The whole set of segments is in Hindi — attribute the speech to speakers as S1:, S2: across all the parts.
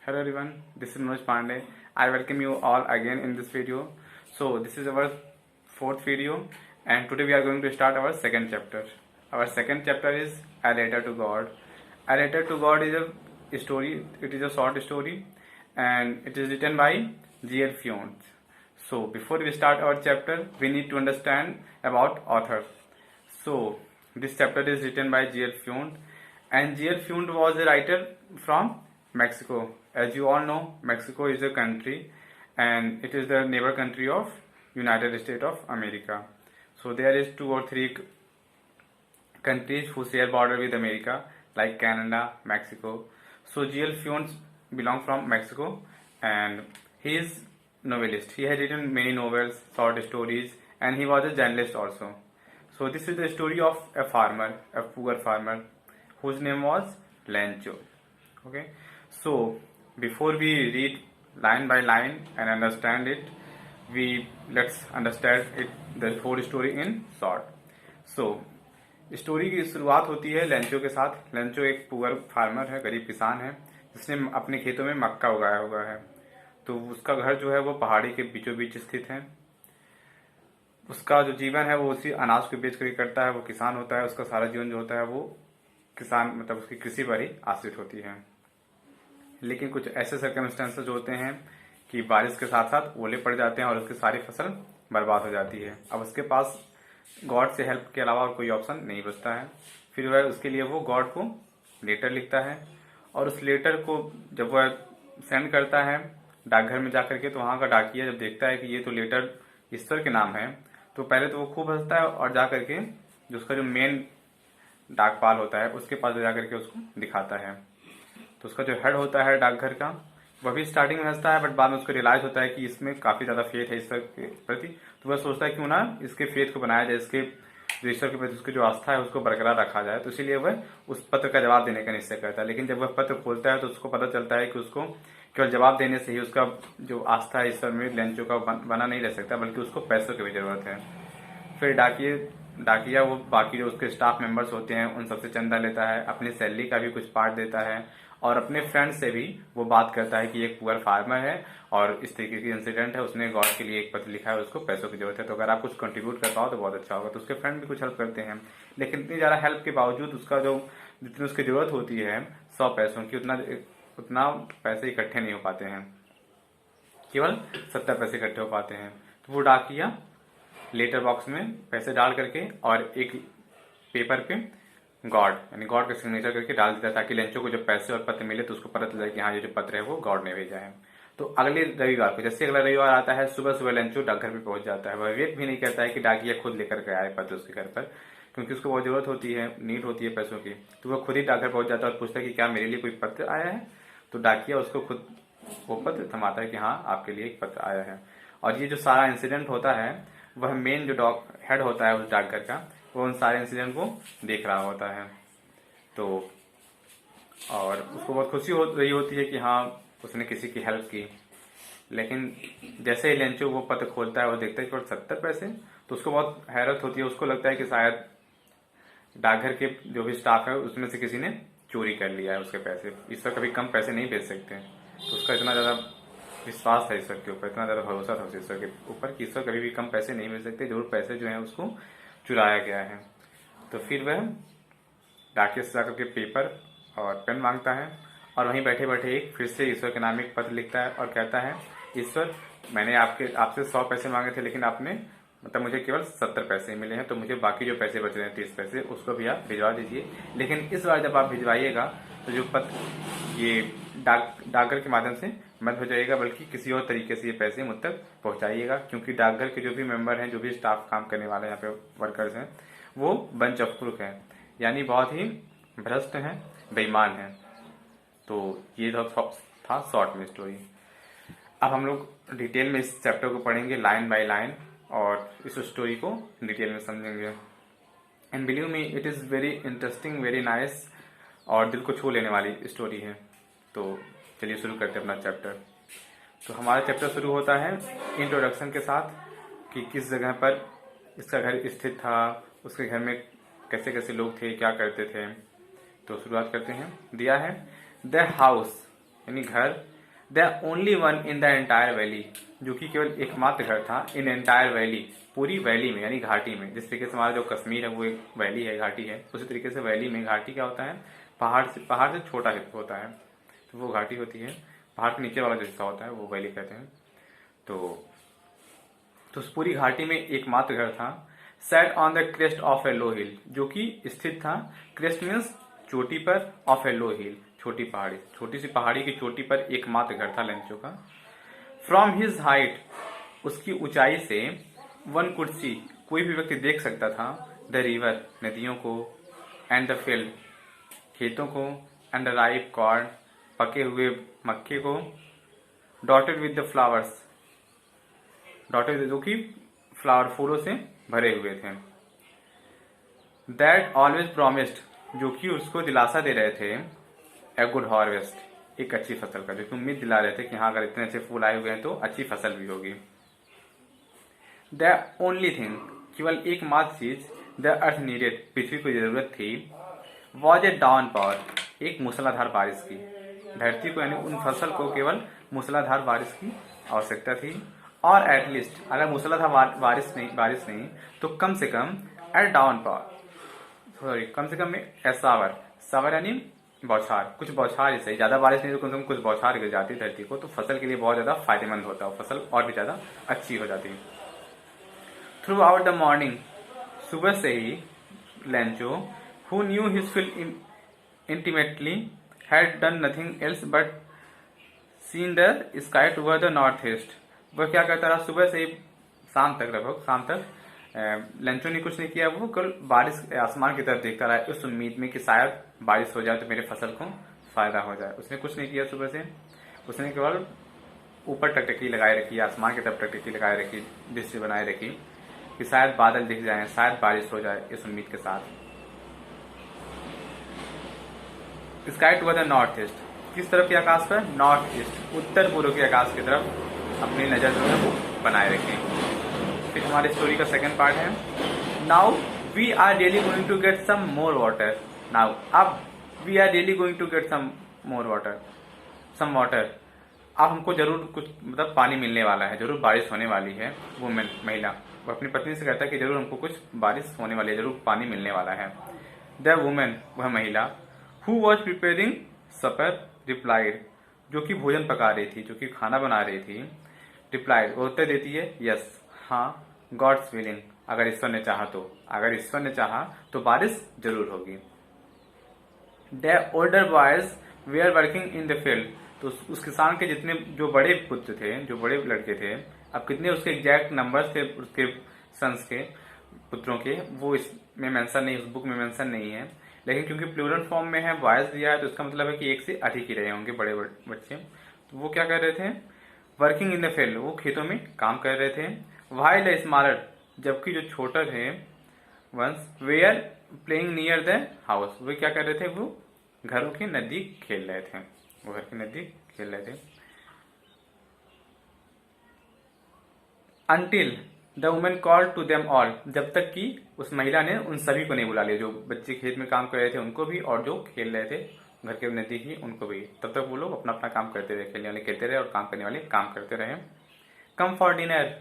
S1: Hello everyone, this is Manoj Pandey. I welcome you all again in this video. So this is our fourth video and today we are going to start our second chapter. Our second chapter is A Letter to God. A Letter to God is a story, it is a short story and it is written by G.L. Fionn. So before we start our chapter, we need to understand about author. So this chapter is written by G.L. Fionn and G.L. Fionn was a writer from Mexico. As you all know, Mexico is a country and it is the neighbor country of United States of America. So there is 2 or 3 countries who share border with America like Canada, Mexico. So G.L. Fionn belongs from Mexico and he is novelist. He has written many novels, short stories and he was a journalist also. So this is the story of a farmer, a poor farmer whose name was Lencho. Okay. So before we read line by line and understand it, let's understand it the whole story in short. So story की शुरुआत होती है लेंचो के साथ. लेंचो एक पुअर फार्मर है, गरीब किसान है जिसने अपने खेतों में मक्का उगाया हुआ है. तो उसका घर जो है वो पहाड़ी के बीचों बीच स्थित है. उसका जो जीवन है वो उसी अनाज को बेच कर करता है. वो किसान होता है. उसका सारा जीवन जो होता है वो किसान मतलब उसकी कृषि पर ही आश्रित होती है. लेकिन कुछ ऐसे सर्कमस्टेंसेस होते हैं कि बारिश के साथ साथ ओले पड़ जाते हैं और उसकी सारी फसल बर्बाद हो जाती है. अब उसके पास गॉड से हेल्प के अलावा और कोई ऑप्शन नहीं बचता है. फिर वह उसके लिए वो गॉड को लेटर लिखता है और उस लेटर को जब वह सेंड करता है डाकघर में जाकर के, तो वहाँ का डाकिया जब देखता है कि ये तो लेटर ईश्वर के नाम है, तो पहले तो वो खूब हंसता है और जाकर के जो उसका जो मेन डाकपाल होता है उसके पास जाकर के उसको दिखाता है. तो उसका जो हेड होता है डाकघर का, वह भी स्टार्टिंग में हंसता है बट बाद में उसको रियलाइज होता है कि इसमें काफी ज्यादा फेथ है ईश्वर के प्रति. तो वह सोचता है क्यों ना इसके फेथ को बनाया जाए, इसके जो ईश्वर के प्रति उसकी जो आस्था है उसको बरकरार रखा जाए. तो इसीलिए वह उस पत्र का जवाब देने का निश्चय करता है. लेकिन जब वह पत्र खोलता है तो उसको पता चलता है कि उसको केवल जवाब देने से ही उसका जो आस्था है ईश्वर में लेंचो का बना नहीं रह सकता, बल्कि उसको पैसों की भी जरूरत है. फिर डाकिया वो बाकी जो उसके स्टाफ मेंबर्स होते हैं उन सबसे चंदा लेता है, अपनी सैलरी का भी कुछ पार्ट देता है और अपने फ्रेंड से भी वो बात करता है कि एक पुअर फार्मर है और इस तरीके की इंसिडेंट है, उसने गॉड के लिए एक पत्र लिखा है, उसको पैसों की जरूरत है, तो अगर आप कुछ कंट्रीब्यूट कर पाओ तो बहुत अच्छा होगा. तो उसके फ्रेंड भी कुछ हेल्प करते हैं. लेकिन इतनी ज्यादा हेल्प के बावजूद उसका जो जितनी उसकी जरूरत होती है 100 पैसों की, उतना पैसे इकट्ठे नहीं हो पाते हैं. केवल 70 पैसे इकट्ठे हो पाते हैं. तो वो डाकिया लेटर बॉक्स में पैसे डाल करके और एक पेपर पे गॉड यानी गॉड का सिग्नेचर करके डाल देता है ताकि लेंचो को जब पैसे और पत्र मिले तो उसको पता चल जाए कि हाँ ये जो पत्र है वो गॉड ने भेजा है. तो अगले रविवार को, जैसे अगला रविवार आता है, सुबह सुबह लेंचो डाकघर पे पहुंच जाता है. वह वेट भी नहीं करता है कि डाकिया खुद लेकर के आए पत्र उसके घर पर, क्योंकि उसको बहुत जरूरत होती है, नीड होती है पैसों की. तो वह खुद ही डाकघर पहुंच जाता है और पूछता है कि क्या मेरे लिए कोई पत्र आया है. तो डाकिया उसको खुद वो पत्र थमाता है कि हाँ आपके लिए एक पत्र आया है. और ये जो सारा इंसिडेंट होता है वह मेन जो हेड होता है उस डाकघर का, वो उन सारे इंसिडेंट को देख रहा होता है. तो और उसको बहुत खुशी हो रही होती है कि हाँ उसने किसी की हेल्प की. लेकिन जैसे ही लेंचो वो पत्र खोलता है वो देखता है कि 70 पैसे, तो उसको बहुत हैरत होती है. उसको लगता है कि शायद डाकघर के जो भी स्टाफ है उसमें से किसी ने चोरी कर लिया है उसके पैसे. ईश्वर कभी कम पैसे नहीं भेज सकते. तो उसका इतना ज्यादा विश्वास था ईश्वर के ऊपर, इतना ज्यादा भरोसा था ईश्वर के ऊपर कि ईश्वर कभी भी कम पैसे नहीं भेज सकते, जरूर पैसे जो है उसको चुराया गया है. तो फिर वह डाकिया से जाकर के पेपर और पेन मांगता है और वहीं बैठे बैठे एक फिर से ईश्वर के नाम एक पत्र लिखता है और कहता है ईश्वर मैंने आपसे 100 पैसे मांगे थे लेकिन आपने मतलब मुझे केवल 70 पैसे मिले हैं, तो मुझे बाकी जो पैसे बच रहे हैं 30 पैसे उसको भी आप भिजवा दीजिए. लेकिन इस बार जब आप भिजवाइएगा तो जो पत्र ये डाकघर के माध्यम से मत भेजाइएगा, बल्कि किसी और तरीके से ये पैसे मुझ तक पहुंचाइएगा, क्योंकि डाकघर के जो भी मेंबर हैं, जो भी स्टाफ काम करने वाले यहाँ पे वर्कर्स हैं, वो बंच ऑफ क्रूक हैं, यानी बहुत ही भ्रष्ट हैं, बेईमान हैं. तो ये था शॉर्ट में स्टोरी. अब हम लोग डिटेल में इस चैप्टर को पढ़ेंगे लाइन बाय लाइन और इस स्टोरी को डिटेल में समझेंगे. And believe me it is very interesting, very nice और दिल को छू लेने वाली स्टोरी है. तो चलिए शुरू करते हैं अपना चैप्टर. तो हमारा चैप्टर शुरू होता है इंट्रोडक्शन के साथ कि किस जगह पर इसका घर स्थित था, उसके घर में कैसे कैसे लोग थे, क्या करते थे. तो शुरुआत करते हैं. दिया है द हाउस यानी घर the only one in the entire valley, जो कि केवल एकमात्र घर था इन एंटायर वैली, पूरी वैली में यानी घाटी में। जिस तरीके से हमारा जो कश्मीर है वो एक वैली है, घाटी है, उसी तरीके से वैली में, घाटी क्या होता है, पहाड़ से छोटा होता है, तो वो घाटी होती है। पहाड़ के नीचे वाला जो हिस्सा होता है वो वैली कहते हैं। तो उस पूरी घाटी में एकमात्र घर था। Set on the crest of a low hill, जो कि स्थित था, क्रेस्ट मीन्स चोटी पर, ऑफ ए लो हिल छोटी पहाड़ी, छोटी सी पहाड़ी की चोटी पर एकमात्र घर था लेंचो का। फ्रॉम हिज हाइट, उसकी ऊंचाई से, वन कुड सी, कोई भी व्यक्ति देख सकता था, द रिवर, नदियों को, एंड द फील्ड, खेतों को, एंड द राइप कॉर्न, पके हुए मक्के को, dotted with the flowers, dotted जो कि फ्लावर फूलों से भरे हुए थे। दैट ऑलवेज प्रोमिस्ड, जो कि उसको दिलासा दे रहे थे, ए गुड हार्वेस्ट, एक अच्छी फसल का, जो कि उम्मीद दिला रहे थे कि हाँ अगर इतने अच्छे फूल आए हुए हैं तो अच्छी फसल भी होगी। द ओनली थिंग, केवल एकमात्र चीज, द अर्थ नीडेड, पृथ्वी को जरूरत थी, वॉज ए डाउन पावर, एक मूसलाधार बारिश की। धरती को यानी उन फसल को केवल मूसलाधार बारिश की आवश्यकता थी। और एटलीस्ट, अगर मूसलाधार बारिश नहीं तो कम से कम एट डाउन पावर, सॉरी कम से कम सावर, सावर यानी बौछार, कुछ बौछार ही सही, ज्यादा बारिश नहीं तो कम से कम कुछ बौछार गिर जाती धरती को, तो फसल के लिए बहुत ज्यादा फायदेमंद होता है, फसल और भी ज्यादा अच्छी हो जाती है। थ्रू आउट द मॉर्निंग, सुबह से ही, Lencho, who knew his field intimately, had done nothing else but seen the sky toward the north east, वह क्या करता रहा सुबह से ही शाम तक, लगभग शाम तक लेंचो ने कुछ नहीं किया, वो कल बारिश आसमान की तरफ देखता रहा, उस उम्मीद में कि शायद बारिश हो जाए तो मेरे फसल को फायदा हो जाए। उसने कुछ नहीं किया सुबह से, उसने केवल ऊपर टकटकी लगाए रखी, आसमान की तरफ टकटकी लगाए रखी, दृष्टि बनाए रखी कि शायद बादल दिख जाए, शायद बारिश हो जाए, इस उम्मीद के साथ। Sky toward the north east, किस तरफ के आकाश पर, नॉर्थ ईस्ट, उत्तर पूर्व के आकाश की तरफ अपनी नजर जो है वो बनाए रखें। फिर हमारी स्टोरी का सेकंड पार्ट है, now we are really going to get some more water, now अब we are really going to get some more water, some water, अब हमको जरूर कुछ मतलब पानी मिलने वाला है, जरूर बारिश होने वाली है। वुमेन, महिला, वो अपनी पत्नी से कहता है कि जरूर हमको कुछ बारिश होने वाली है, जरूर पानी मिलने वाला है। द वुमेन, वह महिला, who was preparing supper, replied, जो कि भोजन पका रही थी, जो कि खाना बना रही थी, रिप्लाइड, वो उत्तर देती है, यस, हाँ, गॉड्स विलिंग, अगर ईश्वर ने चाहा तो, अगर ईश्वर ने चाहा तो बारिश जरूर होगी। The older boys were working in the field, तो उस किसान के जितने जो बड़े पुत्र थे, जो बड़े लड़के थे, अब कितने उसके एग्जैक्ट नंबर्स थे उसके सन्स के, पुत्रों के, वो इसमें मेंशन नहीं, उस बुक में मेंशन नहीं है, लेकिन क्योंकि प्लूरल फॉर्म में है, बॉयज दिया है, तो इसका मतलब है कि एक से अधिक ही रहे होंगे बड़े बच्चे। तो वो क्या कर रहे थे, वर्किंग इन द फील्ड, वो खेतों में काम कर रहे थे। व्हाइल द स्मॉलर, जबकि जो छोटा थे, ones were playing near the house, वे क्या कर रहे थे, वो घरों के नजदीक खेल रहे थे, वो घर के नजदीक खेल रहे थे। Until the women call to them all, जब तक कि उस महिला ने उन सभी को नहीं बुला लिया, जो बच्चे खेत में काम कर रहे थे उनको भी, और जो खेल रहे थे घर के नजदीक ही उनको भी, तब तक वो लोग अपना अपना काम करते रहे, खेलने वाले खेलते रहे और काम करने वाले काम करते रहे। कम फॉर डिनर,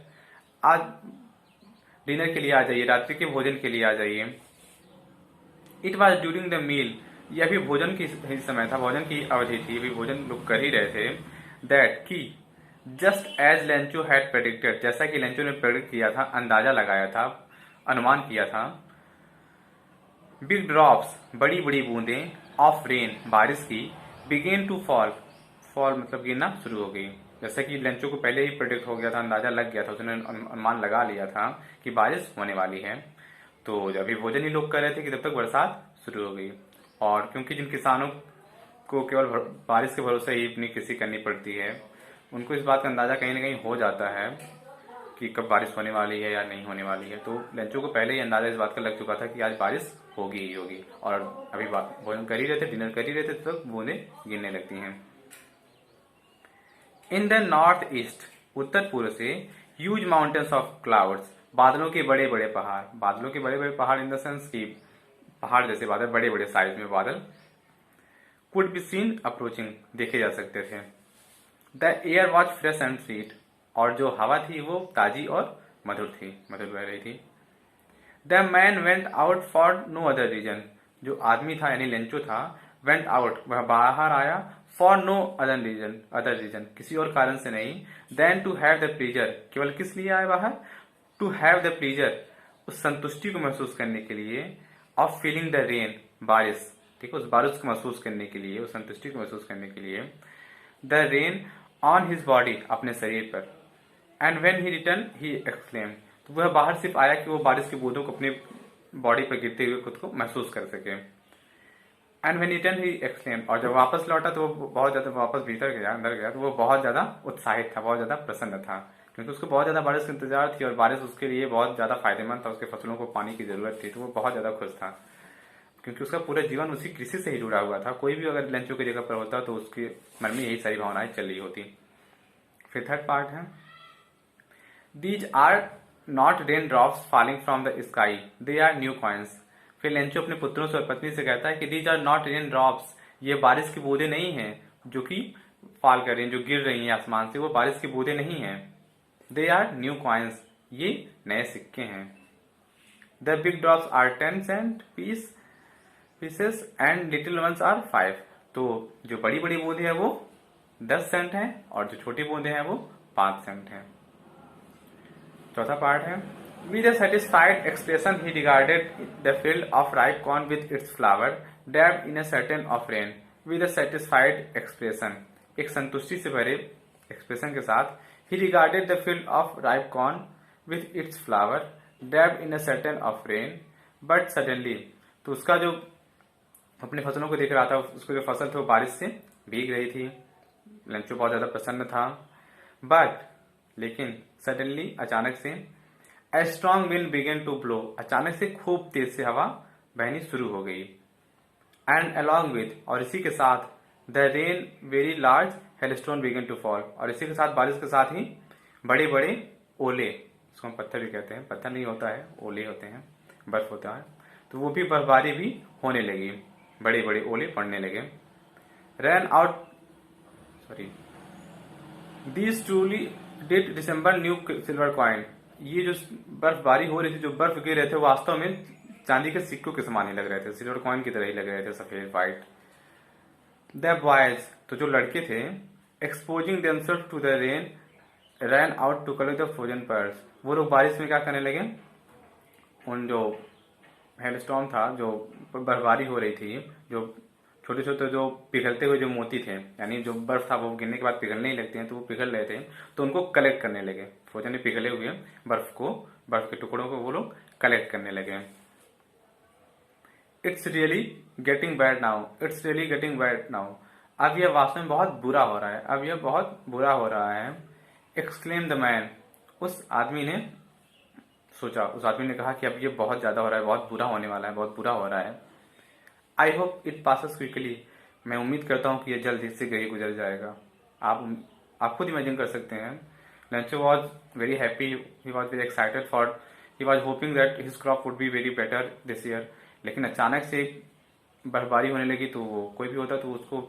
S1: आज डिनर के लिए आ जाइए, रात्रि के भोजन के लिए आ जाइए। It was during the meal, यह भी भोजन की समय था, भोजन की अवधि थी, अभी भोजन लोग कर ही रहे थे। दैट की, just as Lencho had predicted, जैसा कि लेंचो ने प्रेडिक्ट किया था, अंदाजा लगाया था, अनुमान किया था, बिग ड्रॉप्स, बड़ी बड़ी बूंदें, ऑफ रेन, बारिश की, बिगेन टू फॉल, फॉल मतलब गिरना शुरू हो गई। जैसा कि लेंचो को पहले ही प्रेडिक्ट हो गया था, अंदाजा लग गया था, उसने अनुमान लगा लिया था कि बारिश होने वाली है, तो जब भी भोजन ही लोग कर रहे थे कि तब तक बरसात शुरू हो गई। और क्योंकि जिन किसानों को केवल बारिश के भरोसे ही अपनी कृषि करनी पड़ती है, उनको इस बात का अंदाजा कहीं ना कहीं हो जाता है कि कब बारिश होने वाली है या नहीं होने वाली है। तो लेंचो को पहले ही अंदाजा इस बात का लग चुका था कि आज बारिश होगी ही होगी, और अभी भोजन कर ही रहे थे, डिनर कर ही रहे थे, तब बूंदें गिरने लगती हैं। इन द नॉर्थ ईस्ट, उत्तर पूर्व से, ह्यूज माउंटेन्स ऑफ क्लाउड्स, बादलों के बड़े बड़े पहाड़, बादलों के बड़े बड़े पहाड़ इन द सेंस की पहाड़ जैसे बादल, बड़े बड़े साइज में बादल, कुड बी सीन अप्रोचिंग, देखे जा सकते थे। The air was fresh and sweet, और जो हवा थी वो ताजी और मधुर थी, मधुर बह रही थी। The man went out for no other reason, जो आदमी था यानी लेंचो था, वेंट आउट वह बाहर आया, फॉर नो अदर रीजन किसी और कारण से नहीं, than to have the pleasure केवल किस लिए आया बाहर, टू हैव द प्लीजर उस संतुष्टि को महसूस करने के लिए, ऑफ फीलिंग द रेन बारिश, ठीक है, उस बारिश को महसूस करने के लिए, उस संतुष्टि को महसूस करने के लिए, the rain on his body अपने शरीर पर, and when he return he exclaim, तो वह बाहर सिर्फ आया कि वो बारिश की बूंदों को अपनी बॉडी पर गिरते हुए खुद को महसूस कर सके। And when return he exclaim, और जब वापस लौटा तो वो बहुत ज्यादा वापस भीतर गया, अंदर गया, तो वो बहुत ज्यादा उत्साहित था, बहुत ज्यादा प्रसन्न था, क्योंकि उसको बहुत ज्यादा बारिश का इंतजार थी और बारिश उसके लिए बहुत ज्यादा फायदेमंद था, उसके फसलों को पानी की जरूरत थी, तो वो बहुत ज्यादा खुश था, क्योंकि उसका पूरा जीवन उसी कृषि से ही जुड़ा हुआ था। कोई भी अगर लेंचो की जगह पर होता तो उसके मन में यही सारी भावनाएं चल रही होती। फिर थर्ड पार्ट है, these are not rain drops falling from the sky, they are new coins. फिर लेंचो अपने पुत्रों से और पत्नी से कहता है कि these are not rain drops, ये बारिश की बूंदें नहीं हैं जो कि फॉल कर रही हैं, जो गिर रही हैं आसमान से, वो बारिश की बूंदें नहीं हैं। दे आर न्यू कॉइन्स, ये नए सिक्के हैं। The big drops are 10 cent pieces and little ones are 5, तो जो बड़ी बड़ी बूंदें हैं वो 10 सेंट हैं और जो छोटी बूंदें हैं वो 5 सेंट हैं। चौथा पार्ट है, with a satisfied expression he regarded the field of ripe corn with its flower dabbed in a certain of rain। with a satisfied expression, एक संतुष्टि से भरे एक्सप्रेशन के साथ, he regarded the field of ripe corn with its flower dabbed in a certain of rain but suddenly, तो उसका जो अपने फसलों को देख रहा था, उसको जो फसल थी वो बारिश से भीग रही थी, लेंचो बहुत ज्यादा प्रसन्न था, बट लेकिन सडनली अचानक से, A strong wind began to blow, अचानक से खूब तेज से हवा बहनी शुरू हो गई, and along with, और इसी के साथ, the rain very large hailstone began to fall, और इसी के साथ बारिश के साथ ही बड़े बड़े ओले, इसको हम पत्थर भी कहते हैं, पत्थर नहीं होता है, ओले होते हैं, बर्फ होता है, तो वो भी बर्फबारी भी होने लगी, बड़े बड़े ओले पड़ने लगे। ran out, sorry, these truly did resemble new silver coin, ये जो बर्फबारी हो रही थी, जो बर्फ गिर रहे थे, वास्तव में चांदी के सिक्कों के समान ही लग रहे थे, सिल्वर कॉइन की तरह ही लग रहे थे, सफेद व्हाइट। द बॉयज, तो जो लड़के थे, exposing themselves to the rain ran out to collect the frozen pearls, वो लोग बारिश में क्या करने लगे, उन जो हेलस्टॉर्म था, जो बर्फबारी हो रही थी, जो छोटे छोटे जो पिघलते हुए जो मोती थे, यानी जो बर्फ था वो गिरने के बाद पिघलने ही लगते हैं, तो वो पिघल रहे थे, तो उनको कलेक्ट करने लगे, फ्रोजन में पिघले हुए बर्फ के टुकड़ों को वो लोग कलेक्ट करने लगे। It's really getting bad now, it's really getting bad now, अब यह वास्तव में बहुत बुरा हो रहा है, अब यह बहुत बुरा हो रहा है। एक्सक्लेम द मैन, उस आदमी ने सोचा, उस आदमी ने कहा कि अब ये बहुत ज्यादा हो रहा है, बहुत बुरा होने वाला है, बहुत बुरा हो रहा है। I hope it passes quickly, मैं उम्मीद करता हूँ कि यह जल्द इससे गई गुजर जाएगा। आप खुद इमेजिन कर सकते हैं, Lencho was very happy, he was very excited for, he was hoping that his crop would be very better this year, लेकिन अचानक से बर्फबारी होने लगी, तो वो कोई भी होता तो उसको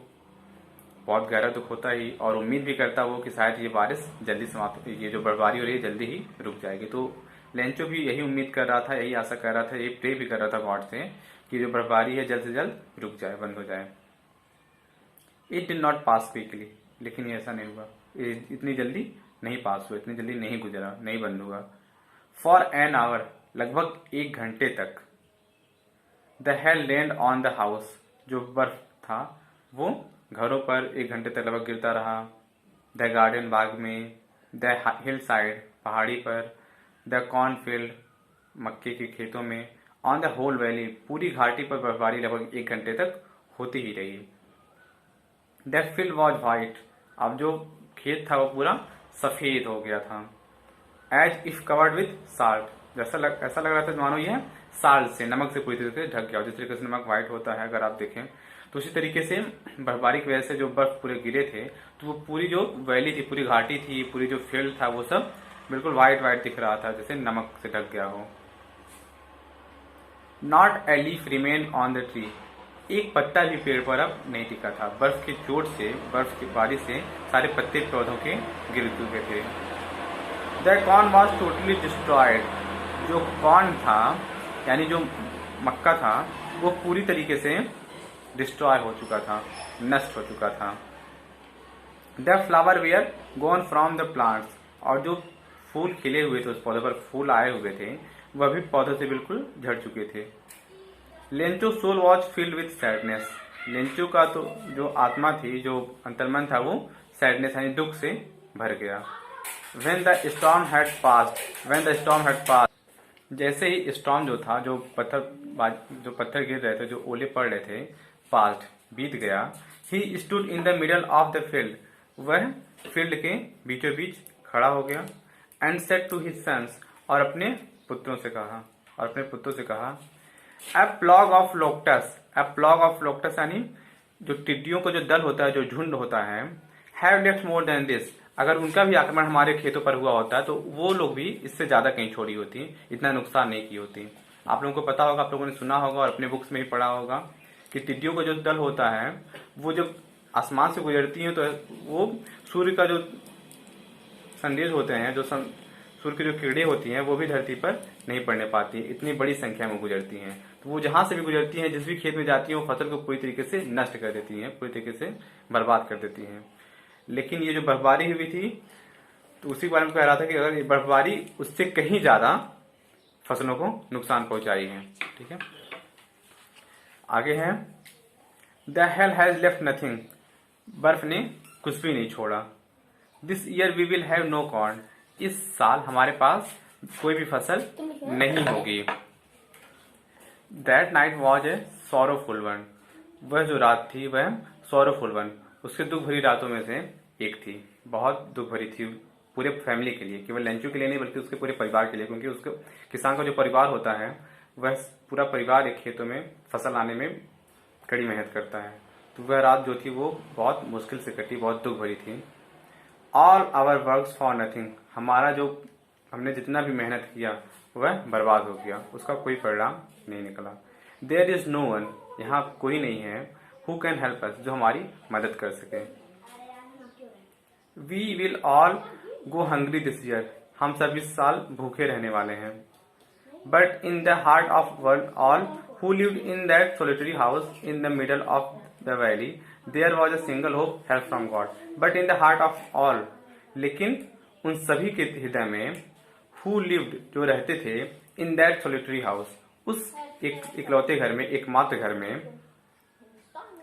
S1: बहुत गहरा दुख होता ही, और उम्मीद भी करता वो कि शायद ये बारिश जल्दी समाप्त, ये जो बर्फबारी हो रही है जल्दी ही रुक जाएगी। तो लेंचो भी यही उम्मीद कर रहा था, यही आशा कर रहा था, यही प्रे भी कर रहा था गॉड से कि जो बर्फबारी है जल्द से जल्द रुक जाए, बंद हो जाए। It did not pass quickly, लेकिन ये ऐसा नहीं हुआ, इतनी जल्दी नहीं पास हुआ, इतनी जल्दी नहीं गुजरा, नहीं बंद हुआ। फॉर एन आवर, लगभग 1 घंटे तक, the hell land on the house, जो बर्फ था वो घरों पर 1 घंटे तक लगभग गिरता रहा। द गार्डन, बाग में, द हिल साइड, पहाड़ी पर, द कॉर्नफील्ड, मक्के के खेतों में, ऑन द होल वैली, पूरी घाटी पर बर्फबारी लगभग 1 घंटे तक होती ही रही। द फील्ड वॉज व्हाइट, अब जो खेत था वो पूरा सफेद हो गया था। As if covered with salt, ऐसा लग रहा था मानो यह साल्ट से, नमक से पूरी तरीके से ढक गया, जिस तरीके से नमक व्हाइट होता है अगर आप देखें, तो उसी तरीके से बर्फबारी की वजह से जो बर्फ पूरे गिरे थे, तो वो पूरी जो वैली थी, पूरी घाटी थी, पूरी जो फील्ड था, वो सब बिल्कुल व्हाइट व्हाइट दिख रहा था, जैसे नमक से ढक गया हो। Not a leaf remain on the tree, एक पत्ता भी पेड़ पर अब नहीं टिका था। बर्फ की चोट से, बर्फ की बारिश से सारे पत्ते पौधों के गिर चुके थे। The corn was totally destroyed. जो कॉर्न था यानी जो मक्का था वो पूरी तरीके से डिस्ट्रॉय हो चुका था, नष्ट हो चुका था। The flower were gone from the plants. और जो फूल खिले हुए थे, उस पौधे पर फूल आए हुए थे, वह भी पौधों से बिल्कुल झड़ चुके थे। Lencho soul was filled with sadness. Lencho का तो जो आत्मा थी, जो अंतर्मन था, वो सैडनेस यानी दुख से भर गया। When the storm had passed, जैसे ही स्टॉर्म जो था, जो पत्थर गिर रहे थे, जो ओले पड़ रहे थे, पास्ट बीत गया। He stood in the middle of the field. वह फील्ड के बीचों बीच खड़ा हो गया। And said to his sons. और अपने पुत्रों से कहा ए प्लॉग ऑफ लोक्टस यानी जो टिड्डियों का जो दल होता है, जो झुंड होता है, have left more than this. अगर उनका भी आक्रमण हमारे खेतों पर हुआ होता तो वो लोग भी इससे ज्यादा कहीं छोड़ी होती, इतना नुकसान नहीं की होती। आप लोगों को पता होगा, आप लोगों ने सुना होगा और अपने बुक्स में भी पढ़ा होगा कि टिड्डियों का जो दल होता है वो जब आसमान से गुजरती है तो वो सूर्य का जो संदेश होते हैं, जो सूर्य की जो किरणें होती हैं, वो भी धरती पर नहीं पड़ने पाती। इतनी बड़ी संख्या में गुजरती हैं, तो वो जहां से भी गुजरती हैं, जिस भी खेत में जाती हैं, वो फसल को पूरी तरीके से नष्ट कर देती हैं, पूरी तरीके से बर्बाद कर देती हैं। लेकिन ये जो बर्फबारी हुई थी, तो उसी के बारे में कह रहा था कि अगर ये बर्फबारी उससे कहीं ज्यादा फसलों को नुकसान पहुंचाई है। ठीक है, आगे है the hail has left nothing. बर्फ ने कुछ भी नहीं छोड़ा। This year we will have no corn. इस साल हमारे पास कोई भी फसल नहीं होगी। That night was a sorrowful one. वह जो रात थी वह सॉरोफुल वन, उसके दुख भरी रातों में से एक थी। बहुत दुख भरी थी पूरे फैमिली के लिए, केवल लेंचू के लिए नहीं बल्कि उसके पूरे परिवार के लिए, क्योंकि उसके किसान का जो परिवार होता है वह पूरा परिवार एक खेतों में फसल लाने में कड़ी मेहनत करता है। तो वह रात जो थी वो बहुत मुश्किल से कटी, बहुत दुख भरी थी। All our works for nothing. हमने जितना भी मेहनत किया वह बर्बाद हो गया, उसका कोई परिणाम नहीं निकला। There is no one. यहाँ कोई नहीं है हु कैन हेल्प अस, जो हमारी मदद कर सके। We will all go hungry this year. हम सब इस साल भूखे रहने वाले हैं। But in the heart of world all who lived in that solitary house in the middle of the valley there was a single hope, help from God. But in the heart of all, लेकिन उन सभी के हृदय में, हु लिव्ड जो रहते थे, इन दैट सोलिटरी हाउस उस इकलौते घर में, एकमात्र घर में,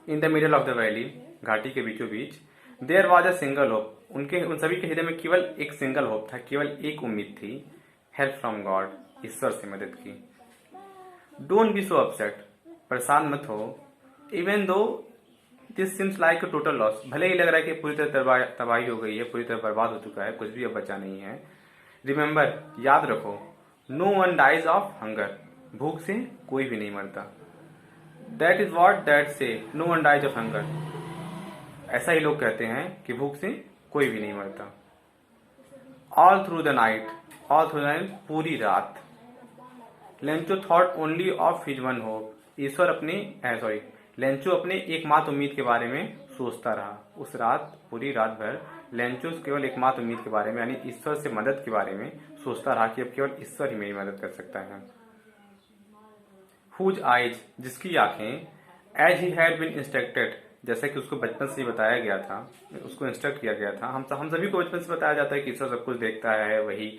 S1: in the middle of the valley घाटी के बीचों बीच, there was a single hope. उन सभी के हृदय में केवल एक सिंगल होप था, केवल एक उम्मीद थी, हेल्प फ्रॉम गॉड, ईश्वर से मदद की। Don't be so upset. परेशान मत हो। Even though this seems like a total loss. भले ही लग रहा है कि पूरी तरह तबाही हो गई है, पूरी तरह बर्बाद हो चुका है, कुछ भी अब बचा नहीं है। रिमेंबर, याद रखो, no one dies of hunger. भूख से कोई भी नहीं मरता। That is what that say no one dies of hunger. ऐसा ही लोग कहते हैं कि भूख से कोई भी नहीं मरता। ऑल थ्रू द नाइट, पूरी रात। Lencho thought only of his one hope. Lencho अपने एकमात्र उम्मीद के बारे में सोचता रहा। उस रात, पूरी रात भर लेंचो केवल एकमात्र उम्मीद के बारे में यानी ईश्वर से मदद के बारे में सोचता रहा कि अब केवल ईश्वर ही मेरी मदद कर सकता है। हुज आइज, जिसकी आंखें, as he had been instructed, जैसा कि उसको बचपन से ही बताया गया था, उसको इंस्ट्रक्ट किया गया था। हम सभी को बचपन से बताया जाता है कि ईश्वर सब कुछ देखता है, वही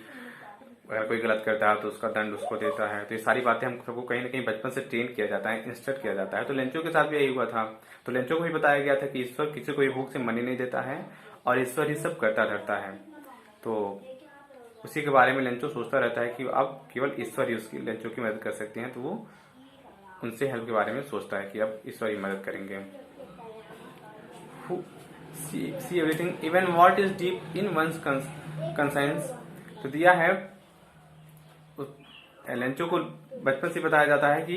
S1: अगर कोई गलत करता है तो उसका दंड उसको देता है। तो ये सारी बातें हम सबको कहीं ना कहीं बचपन से ट्रेन किया जाता है, इंस्ट्रक्ट किया जाता है। तो लेंचो के साथ भी यही हुआ था। तो लेंचो को भी बताया गया था कि ईश्वर किसी को भी भूख से मरने नहीं देता है और ईश्वर ही सब करता धरता है। तो उसी के बारे में लेंचो सोचता रहता है कि अब केवल ईश्वर ही उसकी लेंचो की मदद कर सकते हैं। तो वो उनसे हेल्प के बारे में सोचता है कि अब ईश्वर ही मदद करेंगे। See everything, even what is deep in one's conscience। तो दिया है, लेंचो को बचपन से बताया जाता है कि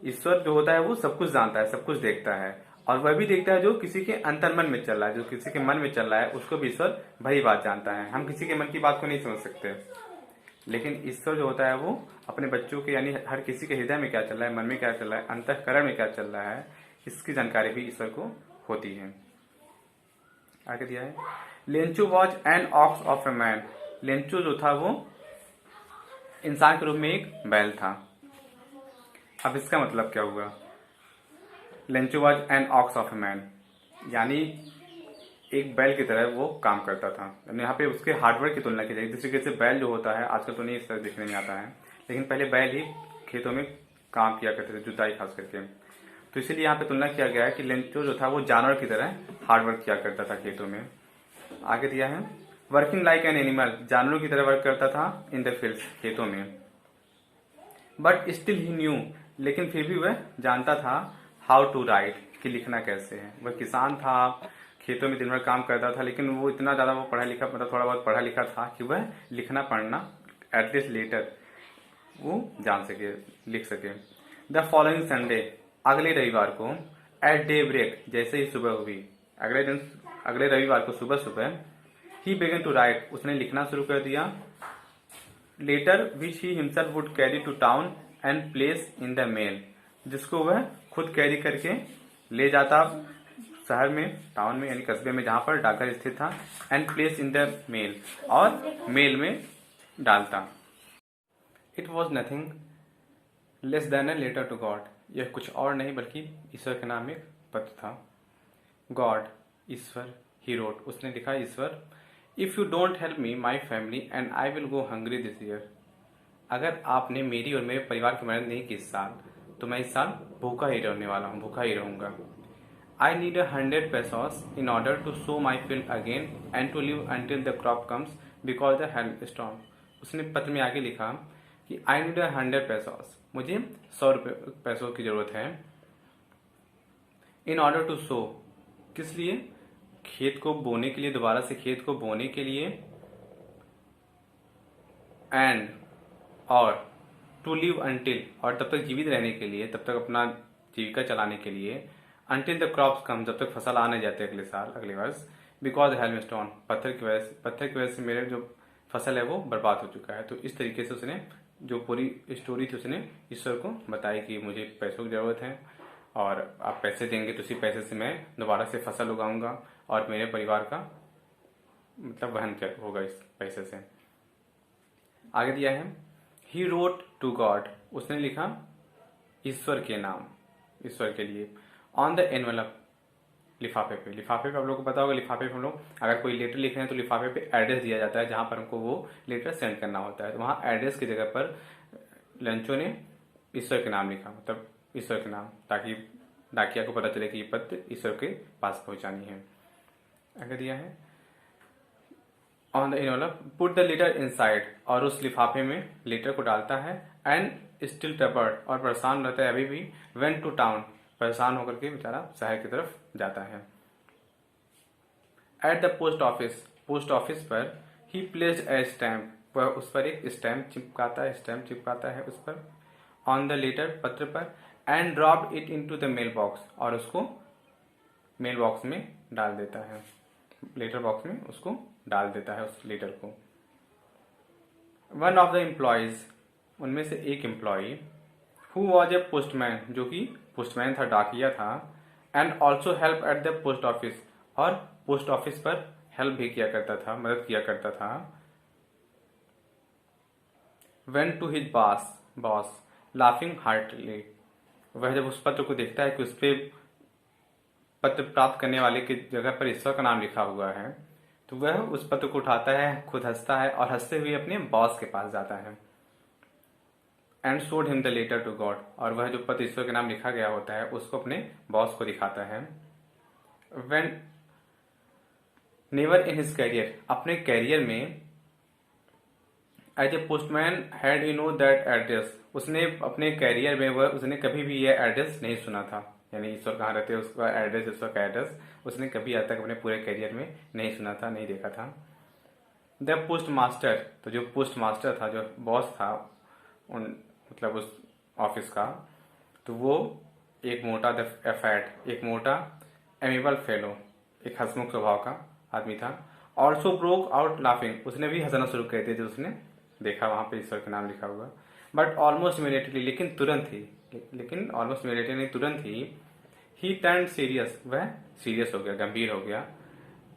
S1: ईश्वर जो होता है वो सब कुछ जानता है, सब कुछ देखता है, और वह भी देखता है जो किसी के अंतर्मन में चल रहा है, जो किसी के मन में चल रहा है, उसको भी ईश्वर भली बात जानता है। हम किसी के मन की बात को नहीं समझ सकते, लेकिन ईश्वर जो होता है वो अपने बच्चों के यानी हर किसी के हृदय में क्या चल रहा है, मन में क्या चल रहा है, अंतःकरण में क्या चल रहा है, इसकी जानकारी भी ईश्वर को होती है। आगे दिया है Lencho was an ox of a man. Lencho जो था वो इंसान के रूप में एक बैल था। अब इसका मतलब क्या हुआ? Lencho was an ox of a man, यानी एक बैल की तरह वो काम करता था। यहाँ पे उसके हार्डवर्क की तुलना की जाएगी। जिस तरीके से बैल जो होता है आजकल तो नहीं इस तरह दिखने में आता है, लेकिन पहले बैल ही खेतों में काम किया करते थे, जुताई खास करके। तो इसीलिए यहाँ पे तुलना किया गया है कि लेंचो जो था वो जानवर की तरह हार्डवर्क किया करता था खेतों में। आगे दिया है वर्किंग लाइक एन एनिमल, जानवरों की तरह वर्क करता था इन द फील्ड्स, खेतों में। बट स्टिल ही न्यू, लेकिन फिर भी वह जानता था हाउ टू राइट, कि लिखना कैसे है। वह किसान था, खेतों में दिन भर काम करता था, लेकिन वो इतना ज्यादा वो पढ़ा लिखा, मतलब थोड़ा बहुत पढ़ा लिखा था कि वह लिखना पढ़ना एटलीस्ट लेटर वो जान सके, लिख सके। द फॉलोइंग संडे, अगले रविवार को, एट डे ब्रेक, जैसे ही सुबह हुई, अगले रविवार को सुबह सुबह, ही बिगन टू राइट, उसने लिखना शुरू कर दिया। Letter which he himself would carry to town and place in the mail, जिसको वह खुद कैरी करके ले जाता शहर में, टाउन में यानी कस्बे में जहां पर डाकघर स्थित था, and place in the mail, और मेल में डालता। It was nothing less than a letter to God, यह कुछ और नहीं बल्कि ईश्वर के नाम एक पत्र था। गॉड, ईश्वर, ही रोट, उसने लिखा, ईश्वर, if you don't help me my family and I will go hungry this year, अगर आपने मेरी और मेरे परिवार की मदद नहीं की इस साल, तो मैं इस साल भूखा ही रहने वाला हूँ, भूखा ही रहूंगा। I need 100 pesos in order to sow my field again and to live until the crop comes because the hailstorm। उसने पत्र में आगे लिखा कि आई नीड 100 pesos, मुझे 100 पैसों की जरूरत है। इन ऑर्डर टू सो, किस लिए? खेत को बोने के लिए, दोबारा से खेत को बोने के लिए। एंड, और, टू लिव अंटिल, और तब तक जीवित रहने के लिए, तब तक अपना जीविका चलाने के लिए। अंटिल द क्रॉप्स कम, जब तक फसल आने जाते अगले साल, अगले वर्ष। बिकॉज हेलस्टोन, पत्थर की वजह से मेरे जो फसल है वो बर्बाद हो चुका है। तो इस तरीके से उसने जो पूरी स्टोरी थी उसने ईश्वर को बताई कि मुझे पैसों की जरूरत है और आप पैसे देंगे तो उसी पैसे से मैं दोबारा से फसल उगाऊंगा और मेरे परिवार का मतलब वहन क्या होगा इस पैसे से। आगे दिया है ही रोट टू गॉड, उसने लिखा ईश्वर के नाम, ईश्वर के लिए। ऑन द एनवेलप, लिफाफे पे। लिफाफे पे आप लोग को पता होगा, लिफाफे पे हम लोग अगर कोई लेटर लिख रहे हैं तो लिफाफे पे एड्रेस दिया जाता है जहां पर हमको वो लेटर सेंड करना होता है। तो वहां एड्रेस की जगह पर लंचो ने ईश्वर के नाम लिखा, मतलब ईश्वर के नाम, ताकि डाकिया को पता चले कि ये पत्र ईश्वर के पास पहुंचानी है। आगे दिया है on the envelope put the letter inside, और उस लिफाफे में लेटर को डालता है। एंड स्टिल ट्रबल्ड, और परेशान रहता है अभी भी। वेंट टू टाउन, परेशान होकर के बेचारा शहर की तरफ जाता है। Eight the post office, post office पर ही प्लेस्ड ए स्टैम्प, वह उस पर एक स्टैम्प चिपकाता है उस पर। ऑन द लेटर, पत्र पर। And dropped it into the mail box, और उसको मेल बॉक्स में डाल देता है, लेटर बॉक्स में उसको डाल देता है उस लेटर को। वन ऑफ द एम्प्लॉयज, उनमें से एक employee, who was a postman, जो कि पोस्टमैन था, डाकिया था। And also help at the post office, और पोस्ट ऑफिस पर हेल्प भी किया करता था, मदद किया करता था। Went to his boss laughing heartily, वह जब उस पत्र को देखता है कि उस पर पत्र प्राप्त करने वाले की जगह पर ईश्वर का नाम लिखा हुआ है, तो वह उस पत्र को उठाता है, खुद हंसता है और हंसते हुए अपने बॉस के पास जाता है। And showed him the letter to God, और वह जो पत्र ईश्वर के नाम लिखा गया होता है उसको अपने बॉस को दिखाता है। When never in his career, अपने कैरियर में as a postman had you know that address, उसने अपने कैरियर में वह उसने कभी भी यह एड्रेस नहीं सुना था, यानी ईश्वर कहाँ रहते हैं उसका एड्रेस, ईश्वर का एड्रेस उसने कभी आज तक अपने पूरे कैरियर में नहीं सुना था, नहीं देखा था। द पोस्ट मास्टर, तो जो पोस्ट मास्टर था, जो बॉस था उन मतलब उस ऑफिस का, तो वो एक मोटा फैट, एक मोटा एमेबल फेलो, एक हंसमुख स्वभाव का आदमी था। ऑल्सो ब्रोक आउट लाफिंग, उसने भी हंसना शुरू कर दिया जब उसने देखा वहां पे ईश्वर का नाम लिखा हुआ। बट ऑलमोस्ट इमीडिएटली, लेकिन तुरंत ही, लेकिन ऑलमोस्ट इमीडिएटली नहीं, तुरंत ही, ही टर्न सीरियस, वह सीरियस हो गया, गंभीर हो गया।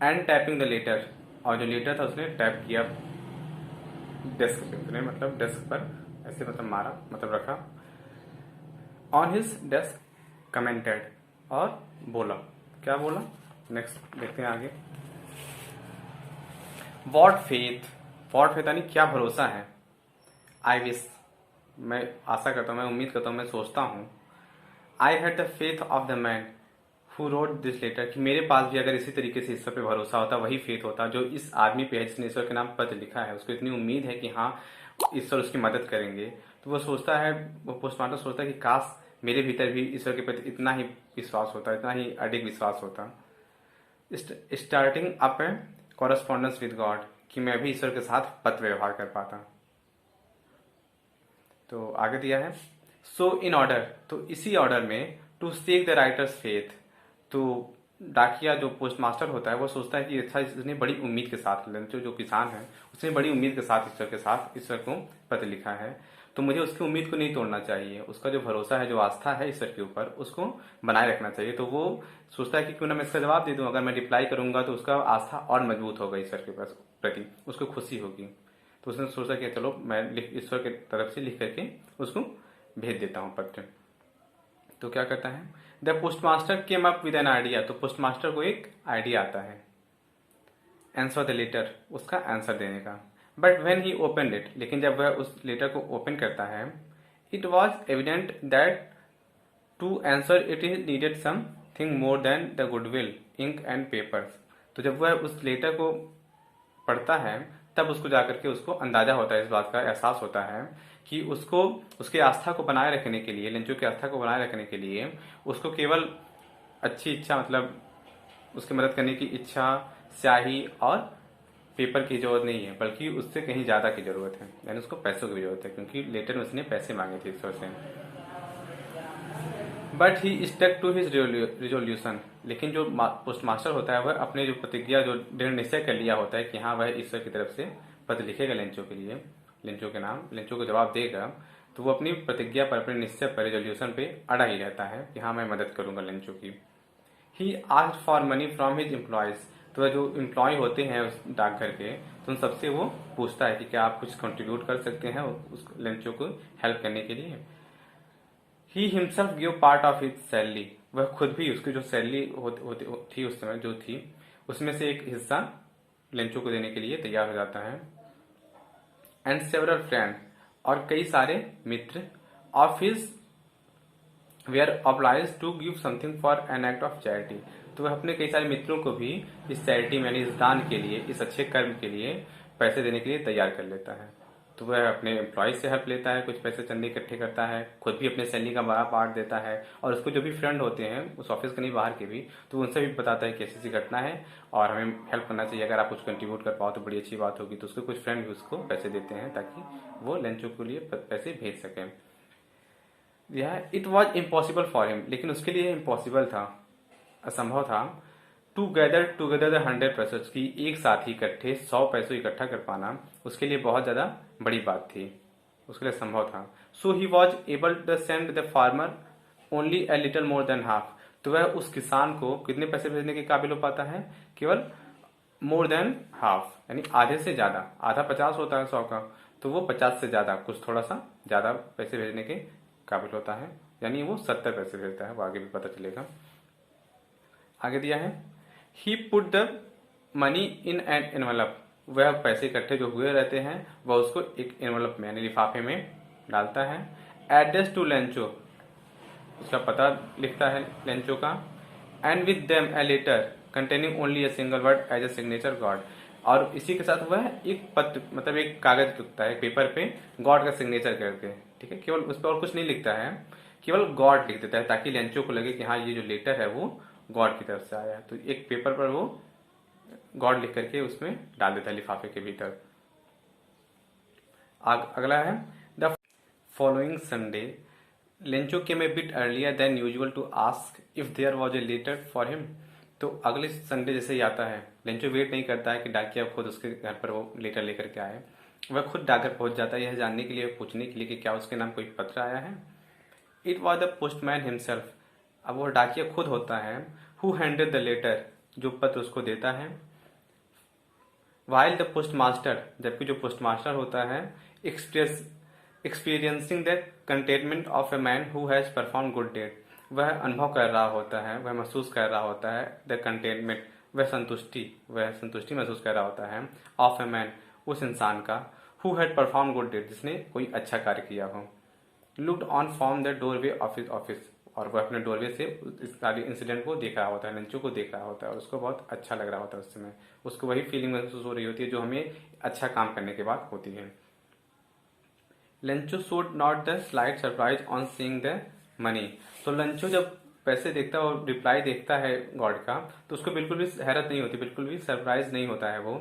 S1: एंड टैपिंग द लेटर, और जो लेटर था उसने टैप किया डेस्क पे, उसने मतलब डेस्क पर ऐसे मतलब मारा, मतलब रखा। ऑन हिज डेस्क कमेंटेड, और बोला, क्या बोला, नेक्स्ट देखते हैं आगे। वॉट फेथ, वॉट फेथ यानी क्या भरोसा है। आई विश, मैं आशा करता हूँ, मैं उम्मीद करता हूँ, मैं सोचता हूँ। I had the faith of the man who rode this letter, कि मेरे पास भी अगर इसी तरीके से ईश्वर पे भरोसा होता, वही फेथ होता जो इस आदमी पे है जिसने ईश्वर के नाम पत्र लिखा है। उसको इतनी उम्मीद है कि हाँ ईश्वर उसकी मदद करेंगे, तो वो सोचता है, वो पोस्टमार्टम सोचता है कि काश मेरे भीतर भी ईश्वर के प्रति इतना ही विश्वास होता, इतना ही अडिग विश्वास होता। Starting up A correspondence with God, कि मैं भी ईश्वर के साथ पत्र व्यवहार कर पाता। तो आगे दिया है, सो इन ऑर्डर, तो इसी ऑर्डर में, to seek the writer's faith, तो डाकिया जो पोस्ट मास्टर होता है वो सोचता है कि अच्छा इसने बड़ी उम्मीद के साथ, जो किसान है उसने बड़ी उम्मीद के साथ ईश्वर को पत्र लिखा है, तो मुझे उसकी उम्मीद को नहीं तोड़ना चाहिए। उसका जो भरोसा है, जो आस्था है ईश्वर के ऊपर, उसको बनाए रखना चाहिए। तो वो सोचता है कि क्यों ना मैं इसका जवाब दे दूं, अगर मैं रिप्लाई करूंगा तो उसका आस्था और मजबूत होगा ईश्वर के प्रति, उसको खुशी होगी। तो उसने सोचा कि चलो मैं ईश्वर की तरफ से लिख करके उसको भेज देता हूँ पत्र। तो क्या करता है, the post master came up with an idea, तो पोस्ट मास्टर को एक आइडिया आता है आंसर द लेटर, उसका आंसर देने का। But when he open it, लेकिन जब वह उस लेटर को ओपन करता है, it was evident that to answer it is needed something more than the goodwill ink and papers. तो जब वह उस लेटर को पढ़ता है तब उसको जाकर के उसको अंदाजा होता है, इस बात का एहसास होता है कि उसको उसके आस्था को बनाए रखने के लिए, लेंचो की आस्था को बनाए रखने के लिए उसको केवल अच्छी इच्छा, मतलब उसकी मदद करने की इच्छा, स्याही और पेपर की जरूरत नहीं है, बल्कि उससे कहीं ज्यादा की जरूरत है, यानी उसको पैसों की जरूरत है, क्योंकि लेटर में उसने पैसे मांगे थे ईश्वर से। But he stuck to his resolution, लेकिन जो पोस्ट मास्टर होता है वह अपने जो प्रतिज्ञा, जो दृढ़ निश्चय कर लिया होता है कि हाँ वह ईश्वर की तरफ से पत्र लिखेगा लेंचो के लिए, लेंचो के नाम, लेंचो को जवाब देगा, तो वो अपनी प्रतिज्ञा पर, अपने निश्चय पर, रिजोल्यूशन पे अड़ा ही रहता है कि हाँ मैं मदद करूंगा लेंचो की। He asked for money from his employees, तो जो एम्प्लॉय होते हैं उस डाकघर के, तो उन सबसे वो पूछता है कि क्या आप कुछ कंट्रीब्यूट कर सकते हैं उस लेंचो को हेल्प करने के लिए। He himself give part of his salary, वह खुद भी उसकी जो सैलरी थी उस समय जो थी उसमें से एक हिस्सा लेंचो को देने के लिए तैयार हो जाता है। एंड सेवरल फ्रेंड, और कई सारे मित्र of his were obliged to give something for an act of charity, तो वह अपने कई सारे मित्रों को भी इस चैरिटी में, यानी इस दान के लिए, इस अच्छे कर्म के लिए पैसे देने के लिए तैयार कर लेता है। तो वह अपने एम्प्लॉय से हेल्प लेता है, कुछ पैसे चंदे इकट्ठे करता है, खुद भी अपने सैलरी का बड़ा पार्ट देता है, और उसको जो भी फ्रेंड होते हैं उस ऑफिस के नहीं बाहर के भी, तो उनसे भी बताता है कि ऐसी घटना है और हमें हेल्प करना चाहिए, अगर आप कुछ कंट्रीब्यूट कर पाओ तो बड़ी अच्छी बात होगी। तो उसके कुछ फ्रेंड भी उसको पैसे देते हैं ताकि वो लेंचो के लिए पैसे भेज सकें। यह it was impossible for him, लेकिन उसके लिए इम्पॉसिबल था, असंभव था, टू गैदर टूगेदर द 100 पैसे, की एक साथ ही इकट्ठे 100 पैसों इकट्ठा कर पाना उसके लिए बहुत ज्यादा बड़ी बात थी, उसके लिए संभव था। So he was able to send the farmer only a little more than half, तो वह उस किसान को कितने पैसे भेजने के काबिल हो पाता है, केवल मोर देन हाफ, यानी आधे से ज्यादा, आधा 50 होता है 100 का, तो वो 50 से ज्यादा, कुछ थोड़ा सा ज्यादा पैसे भेजने के काबिल होता है, यानी वो 70 पैसे भेजता है, वो आगे भी पता चलेगा। आगे दिया है, he put the money in an envelope, वह पैसे इकट्ठे जो हुए रहते हैं वह उसको एक एनवलप में, यानी लिफाफे में डालता है। एड्रेस टू लेंचो, उसका पता लिखता है लेंचो का। And with them a letter containing only a single word as a signature God, और इसी के साथ वह एक पत्र, मतलब एक कागज लिखता है पेपर पे गॉड का सिग्नेचर करके, ठीक है, केवल उस पर और कुछ नहीं लिखता है, केवल गॉड लिख देता है ताकि लेंचो को लगे कि हाँ ये जो लेटर है वो गॉड की तरफ से आया है। तो एक पेपर पर वो गॉड लिख करके उसमें डाल देता है लिफाफे के भीतर। अगला है, the following Sunday Lencho came a bit earlier than usual to ask if there was a letter for him, तो अगले संडे जैसे ही आता है, लेंचो वेट नहीं करता है कि डाकिया खुद उसके घर पर वो लेटर लेकर के आए, वह खुद डाकघर पहुंच जाता है यह जानने के लिए, पूछने के लिए कि क्या उसके नाम कोई पत्र आया है। It was the postman himself, अब वो डाकिया खुद होता है हु हैंडेड द लेटर, जो पत्र उसको देता है, वाइल द पोस्टमास्टर, जबकि जो पोस्टमास्टर होता है experiencing the containment of a man who has perform good dead, वह अनुभव कर रहा होता है, वह महसूस कर रहा होता है द कंटेनमेंट, वह संतुष्टि महसूस कर रहा होता है ऑफ ए मैन, उस इंसान का, who had perform good dead, जिसने कोई अच्छा कार्य किया हो, looked on from the doorway of his office, और वह अपने डोरवे से इस सारी इंसिडेंट को देख रहा होता है, लंचू को देख रहा होता है, और उसको बहुत अच्छा लग रहा होता है उस समय, उसको वही फीलिंग महसूस हो रही होती है जो हमें अच्छा काम करने के बाद होती है। Lencho showed not the slightest surprise on seeing the money, तो लंचू जब पैसे देखता है और रिप्लाई देखता है गॉड का, तो उसको बिल्कुल भी हैरत नहीं होती, बिल्कुल भी सरप्राइज नहीं होता है वो।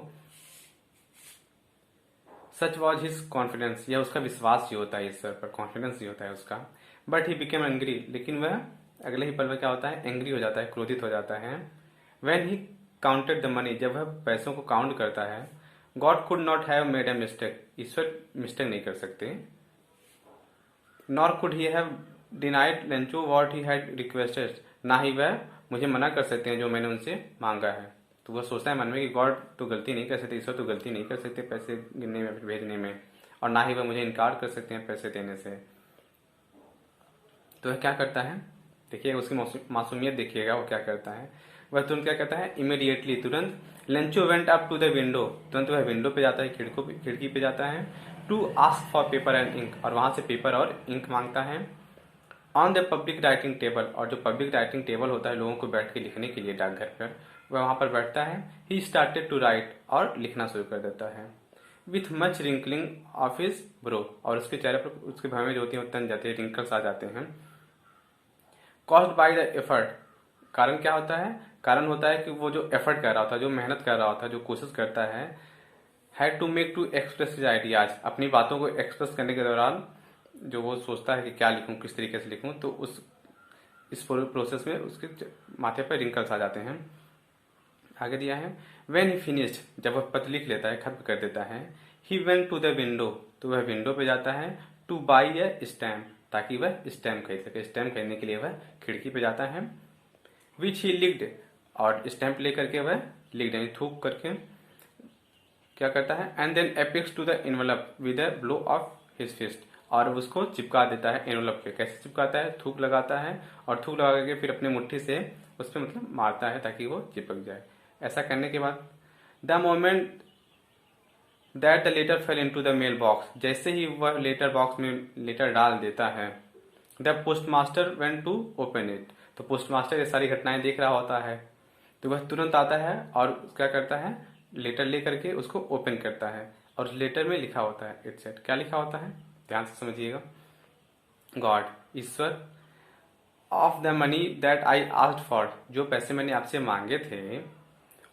S1: सच वॉज हिज कॉन्फिडेंस, यह उसका विश्वास ही होता है ईश्वर पर, कॉन्फिडेंस ही होता है उसका। बट ही बिकेम एंग्री, लेकिन वह अगले ही पल में क्या होता है, एंग्री हो जाता है, क्रोधित हो जाता है। When he counted the money, जब वह पैसों को काउंट करता है, God could not have made a mistake, ईश्वर मिस्टेक नहीं कर सकते। Nor could he have denied Lencho what he had requested, ना ही वह मुझे मना कर सकते हैं जो मैंने उनसे मांगा है। तो वह सोचता है मन में कि गॉड तो गलती नहीं कर सकते, ईश्वर तो गलती नहीं कर सकते पैसे गिनने में, भेजने में, और ना ही वह मुझे इनकार कर सकते हैं पैसे देने से। तो वह क्या करता है, देखिएगा उसकी मासूमियत देखिएगा, वो क्या करता है, वह तुरंत क्या करता है, इमीडिएटली तुरंत, Lencho went up to the window, तुरंत वह विंडो पे जाता है, खिड़की पे जाता है, to ask for paper and ink, और वहां से पेपर और इंक मांगता है। On the public writing table, और जो पब्लिक राइटिंग टेबल होता है लोगों को बैठ के लिखने के लिए डाकघर पर, वह वहां पर बैठता है। ही स्टार्टेड टू राइट, और लिखना शुरू कर देता है। With much wrinkling of his bro, और उसके चेहरे पर उसके भवें जो होती है तन जाते हैं, रिंकल्स आ जाते हैं। कॉस्ड बाय द एफर्ट, कारण क्या होता है, कारण होता है कि वो जो एफर्ट कर रहा होता है, जो मेहनत कर रहा होता है, जो कोशिश करता है, had to make to express his ideas, अपनी बातों को एक्सप्रेस करने के दौरान जो वो सोचता है कि क्या लिखूं, किस तरीके से लिखूं, तो इस प्रोसेस में उसके माथे पर रिंकल्स आ जाते हैं। आगे दिया है, वेन ही फिनिश्ड, जब वह पत्र लिख लेता है, खत्म कर देता है, he went to the window, तो वह विंडो पे जाता है, टू बाई ए स्टैम्प, ताकि वह स्टैम्प खरीद सके, स्टैम्प खरीदने के लिए वह खिड़की पे जाता है। विच ही लिख्ड, और स्टैम्प लेकर के वह लिख दें, थूक करके क्या करता है, and then affix to the envelope with a blow of his fist, और उसको चिपका देता है एनवलप पे। कैसे चिपकाता है, थूक लगाता है, और थूक लगा करके फिर अपनी मुट्ठी से उस पर मतलब मारता है ताकि वो चिपक जाए। ऐसा करने के बाद, the moment that the letter fell into the mail box, जैसे ही वह लेटर बॉक्स में लेटर डाल देता है, the postmaster went to open it, तो पोस्टमास्टर ये सारी घटनाएं देख रहा होता है, तो वह तुरंत आता है और क्या करता है, लेटर लेकर के उसको ओपन करता है, और उस लेटर में लिखा होता है, इट सेड, क्या लिखा होता है, ध्यान से समझिएगा। God, Ishwar, of the money that I asked for, जो पैसे मैंने आपसे मांगे थे,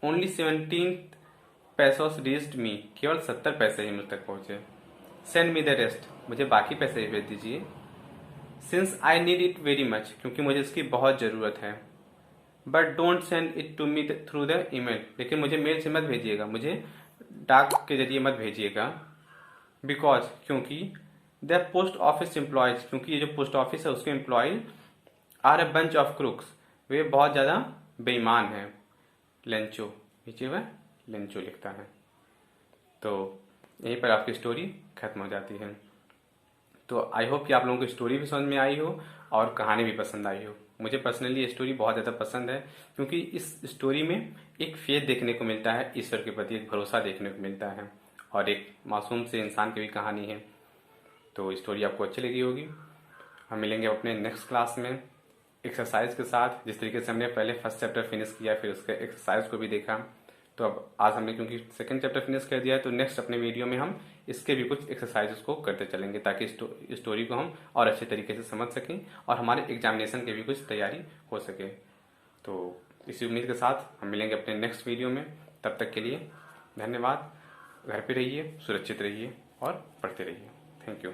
S1: ओनली 17 पैसोस रीच्ड मी, केवल 70 पैसे ही मुझ तक पहुंचे। सेंड मी द रेस्ट, मुझे बाकी पैसे भेज दीजिए। Since I need it very much, क्योंकि मुझे इसकी बहुत जरूरत है। But don't send it to me through the email, लेकिन मुझे मेल से मत भेजिएगा, मुझे डाक के जरिए मत भेजिएगा। बिकॉज, क्योंकि द पोस्ट ऑफिस एम्प्लॉयज, क्योंकि ये जो पोस्ट ऑफिस है उसके employees are a bunch of crooks, वे बहुत ज्यादा बेईमान हैं। लेंचो, नीचे वह लेंचो लिखता है। तो यहीं पर आपकी स्टोरी खत्म हो जाती है। तो आई होप कि आप लोगों को स्टोरी भी समझ में आई हो और कहानी भी पसंद आई हो। मुझे पर्सनली ये स्टोरी बहुत ज़्यादा पसंद है, क्योंकि इस स्टोरी में एक फेथ देखने को मिलता है, ईश्वर के प्रति एक भरोसा देखने को मिलता है, और एक मासूम से इंसान की भी कहानी है। तो स्टोरी आपको अच्छी लगी होगी। हम मिलेंगे अपने नेक्स्ट क्लास में एक्सरसाइज के साथ। जिस तरीके से हमने पहले फर्स्ट चैप्टर फिनिश किया, फिर उसके एक्सरसाइज को भी देखा, तो अब आज हमने क्योंकि सेकंड चैप्टर फिनिश कर दिया है, तो नेक्स्ट अपने वीडियो में हम इसके भी कुछ एक्सरसाइजेस को करते चलेंगे, ताकि स्टोरी को हम और अच्छे तरीके से समझ सकें और हमारे एग्जामिनेशन की भी कुछ तैयारी हो सके। तो इसी उम्मीद के साथ हम मिलेंगे अपने नेक्स्ट वीडियो में। तब तक के लिए धन्यवाद। घर पे रहिए, सुरक्षित रहिए और पढ़ते रहिए। Thank you.